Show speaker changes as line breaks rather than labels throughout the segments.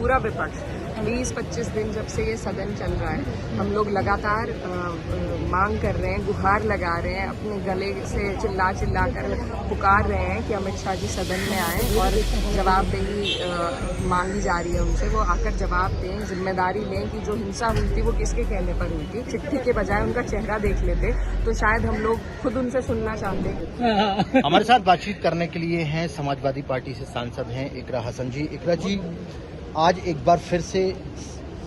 पूरा विपक्ष 20-25 दिन जब से ये सदन चल रहा है, हम लोग लगातार मांग कर रहे हैं, गुहार लगा रहे हैं, अपने गले से चिल्ला चिल्ला कर पुकार रहे हैं कि अमित शाह जी सदन में आए और जवाबदेही मांगी जा रही है उनसे। वो आकर जवाब दें, जिम्मेदारी लें कि जो हिंसा हुई थी वो किसके कहने पर हुई थी। चिट्ठी के बजाय उनका चेहरा देख लेते तो शायद हम लोग खुद उनसे सुनना चाहते।
हमारे साथ बातचीत करने के लिए हैं समाजवादी पार्टी से सांसद हैं इकरा हसन जी। इकरा जी, आज एक बार फिर से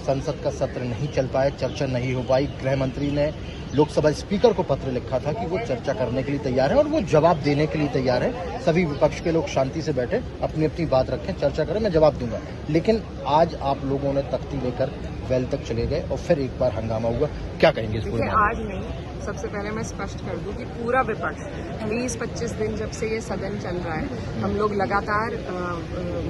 संसद का सत्र नहीं चल पाया, चर्चा नहीं हो पाई। गृह मंत्री ने लोकसभा स्पीकर को पत्र लिखा था कि वो चर्चा करने के लिए तैयार है और वो जवाब देने के लिए तैयार है। सभी विपक्ष के लोग शांति से बैठे, अपनी अपनी बात रखें, चर्चा करें, मैं जवाब दूंगा। लेकिन आज आप लोगों ने तख्ती लेकर वेल तक चले गए और फिर एक बार हंगामा हुआ। क्या कहेंगे इस पूरे?
आज नहीं, सबसे पहले मैं स्पष्ट कर दूं कि पूरा विपक्ष 20-25 दिन जब से ये सदन चल रहा है, हम लोग लगातार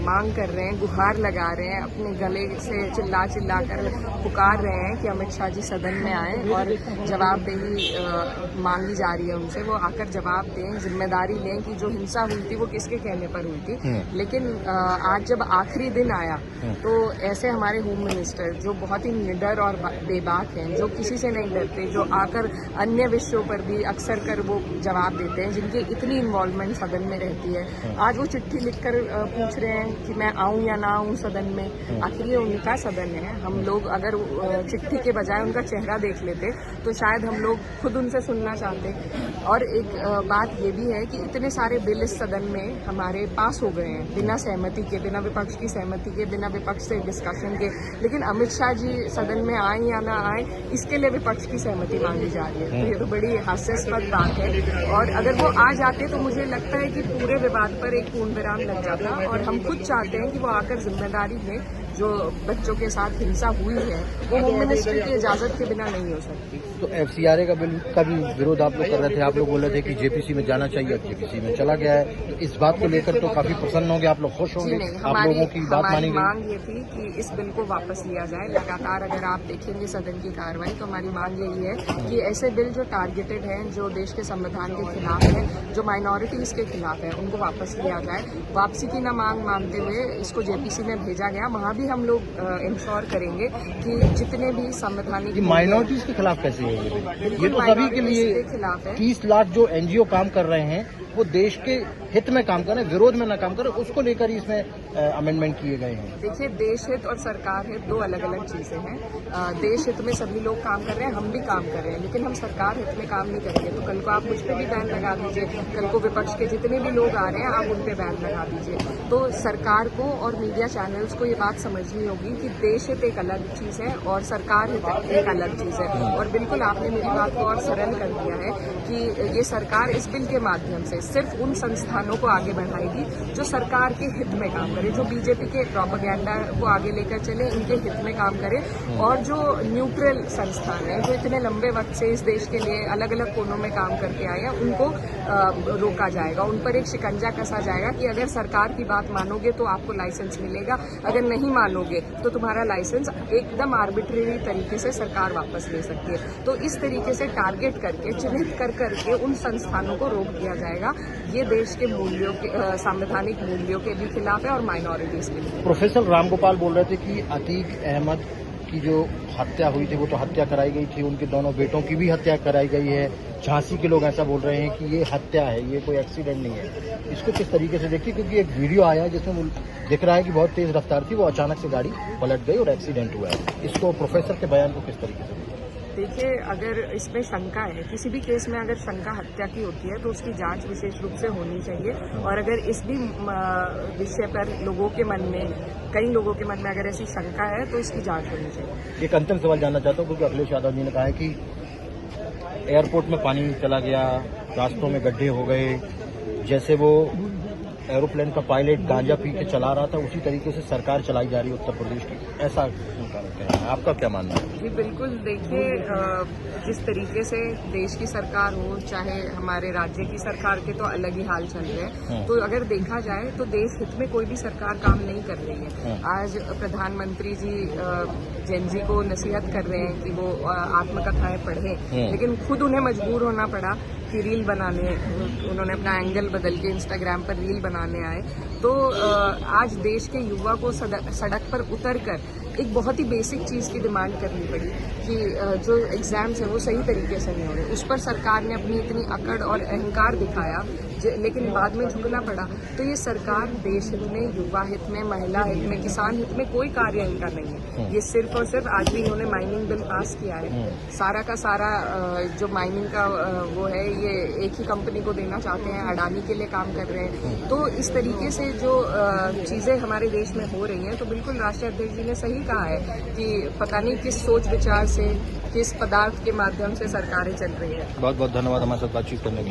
मांग कर रहे हैं, गुहार लगा रहे हैं, अपने गले से चिल्ला चिल्ला कर पुकार रहे हैं कि अमित शाह जी सदन में आए और जवाबदेही मांगी जा रही है उनसे। वो आकर जवाब दें, जिम्मेदारी लें कि जो हिंसा हुई थी वो किसके कहने पर हुई थी। लेकिन आज जब आखिरी दिन आया तो ऐसे हमारे होम मिनिस्टर जो बहुत ही निडर और बेबाक हैं, जो किसी से नहीं डरते, जो आकर अन्य विषयों पर भी अक्सर कर वो जवाब देते हैं, जिनकी इतनी इन्वॉल्वमेंट सदन में रहती है, आज वो चिट्ठी लिखकर पूछ रहे हैं कि मैं आऊं या ना आऊं सदन में। आखिर ये उनका सदन है। हम लोग अगर चिट्ठी के बजाय उनका चेहरा देख लेते तो शायद हम लोग खुद उनसे सुनना चाहते। और एक बात ये भी है कि इतने सारे बिल इस सदन में हमारे पास हो गए हैं बिना सहमति के, बिना विपक्ष की सहमति के, बिना विपक्ष से डिस्कशन के। लेकिन अमित शाह जी सदन में आए या ना आए, इसके लिए विपक्ष की सहमति मांगी जा रही है। तो ये तो बड़ी हास्यास्पद बात है। और अगर वो आ जाते तो मुझे लगता है कि पूरे विवाद पर एक पूर्ण विराम लग जाता। और हम खुद चाहते हैं कि वो आकर जिम्मेदारी लें। जो बच्चों के साथ हिंसा हुई है वो होम मिनिस्ट्री की इजाजत के बिना नहीं हो सकती।
तो FCRA का बिल का भी विरोध आप लोग कर रहे थे, आप लोग बोल रहे थे कि JPC में जाना चाहिए, JPC में चला गया है। तो इस बात को लेकर तो काफी प्रसन्न होंगे आप लोग, खुश होंगे? आप लोगों की बात मानी गई?
मांग ये थी कि इस बिल को वापस लिया जाए। लगातार अगर आप देखेंगे सदन की कार्रवाई तो हमारी मांग यही है कि ऐसे बिल जो टारगेटेड हैं, जो देश के संविधान के खिलाफ है, जो माइनॉरिटीज के खिलाफ है, उनको वापस लिया जाए। वापसी की न मांग मानते हुए इसको JPC में भेजा गया। वहाँ भी हम लोग इंश्योर करेंगे कि जितने भी संवैधानिक
माइनॉरिटीज के खिलाफ कैसे है ये तो सभी के लिए
खिलाफ है।
30 लाख जो NGO काम कर रहे हैं वो देश के हित में काम करें, विरोध में न काम करें, उसको लेकर ही इसमें अमेंडमेंट किए गए हैं।
देखिए, देश हित और सरकार हित दो अलग अलग चीजें हैं। देश हित में सभी लोग काम कर रहे हैं, हम भी काम कर रहे हैं, लेकिन हम सरकार हित में काम नहीं करेंगे तो कल को आप मुझ पर भी बैन लगा दीजिए, कल को विपक्ष के जितने भी लोग आ रहे हैं आप उन पे बैन लगा दीजिए। तो सरकार को और मीडिया चैनल्स को ये बात समझनी होगी कि देश हित एक अलग चीज है और सरकार हित एक अलग चीज है। और बिल्कुल आपने मेरी बात को और सरल कर दिया है कि ये सरकार इस बिल के माध्यम से सिर्फ उन संस्थानों को आगे बढ़ाएगी जो सरकार के हित में काम करे, जो बीजेपी के प्रोपेगेंडा को आगे लेकर चले, इनके हित में काम करे। और जो न्यूट्रल संस्थान है, जो इतने लंबे वक्त से इस देश के लिए अलग अलग कोनों में काम करके आए हैं, उनको रोका जाएगा, उन पर एक शिकंजा कसा जाएगा कि अगर सरकार की बात मानोगे तो आपको लाइसेंस मिलेगा, अगर नहीं मानोगे तो तुम्हारा लाइसेंस एकदम आर्बिट्रेरी तरीके से सरकार वापस ले सकती है। तो इस तरीके से टारगेट करके, चिन्हित कर करके उन संस्थानों को रोक दिया जाएगा। ये देश के मूल्यों के, संवैधानिक मूल्यों के भी खिलाफ है और माइनॉरिटीज के भी।
प्रोफेसर रामगोपाल बोल रहे थे कि अतीक अहमद की जो हत्या हुई थी वो तो हत्या कराई गई थी, उनके दोनों बेटों की भी हत्या कराई गई है। झांसी के लोग ऐसा बोल रहे हैं कि ये हत्या है, ये कोई एक्सीडेंट नहीं है। इसको किस तरीके से देखिए, क्योंकि एक वीडियो आया है जिसमें दिख रहा है कि बहुत तेज रफ्तार थी, वो अचानक से गाड़ी पलट गई और एक्सीडेंट हुआ है। इसको प्रोफेसर के बयान को किस तरीके से
देखिए, अगर इसमें शंका है, किसी भी केस में अगर शंका हत्या की होती है तो उसकी जांच विशेष रूप से होनी चाहिए। और अगर इस भी विषय पर लोगों के मन में, कई लोगों के मन में अगर ऐसी शंका है तो इसकी जांच होनी चाहिए।
एक अंतिम सवाल जानना चाहता हूँ, क्योंकि अखिलेश यादव जी ने कहा है कि एयरपोर्ट में पानी चला गया, रास्तों में गड्ढे हो गए, जैसे वो एरोप्लेन का पायलट गांजा पी के चला रहा था उसी तरीके से सरकार चलाई जा रही है उत्तर प्रदेश की, ऐसा उनका रहे हैं, आपका क्या मानना है?
जी बिल्कुल, देखिए जिस तरीके से देश की सरकार हो चाहे हमारे राज्य की सरकार के तो अलग ही हाल चल रहे हैं, तो अगर देखा जाए तो देश हित में कोई भी सरकार काम नहीं कर रही है। आज प्रधानमंत्री जी जेन जी को नसीहत कर रहे हैं कि वो आत्मकथाएं पढ़ें, लेकिन खुद उन्हें मजबूर होना पड़ा कि रील बनाने, उन्होंने अपना एंगल बदल के इंस्टाग्राम पर रील बनाने आए। तो आज देश के युवा को सड़क पर उतर कर एक बहुत ही बेसिक चीज़ की डिमांड करनी पड़ी कि जो एग्ज़ाम्स हैं वो सही तरीके से नहीं हो रहे। उस पर सरकार ने अपनी इतनी अकड़ और अहंकार दिखाया, लेकिन बाद में झुकना पड़ा। तो ये सरकार देश हित में, युवा हित में, महिला हित में, किसान हित में कोई कार्य इनका नहीं है। ये सिर्फ और सिर्फ आज भी इन्होंने माइनिंग बिल पास किया है, सारा का सारा जो माइनिंग का वो है ये एक ही कंपनी को देना चाहते हैं, अडानी के लिए काम कर रहे हैं। तो इस तरीके से जो चीज़ें हमारे देश में हो रही हैं, तो बिल्कुल राष्ट्रीय अध्यक्ष जी ने सही कहा है कि पता नहीं किस सोच विचार से, किस पदार्थ के माध्यम से सरकारें चल रही है।
बहुत बहुत धन्यवाद हमारे साथ बातचीत करने के लिए।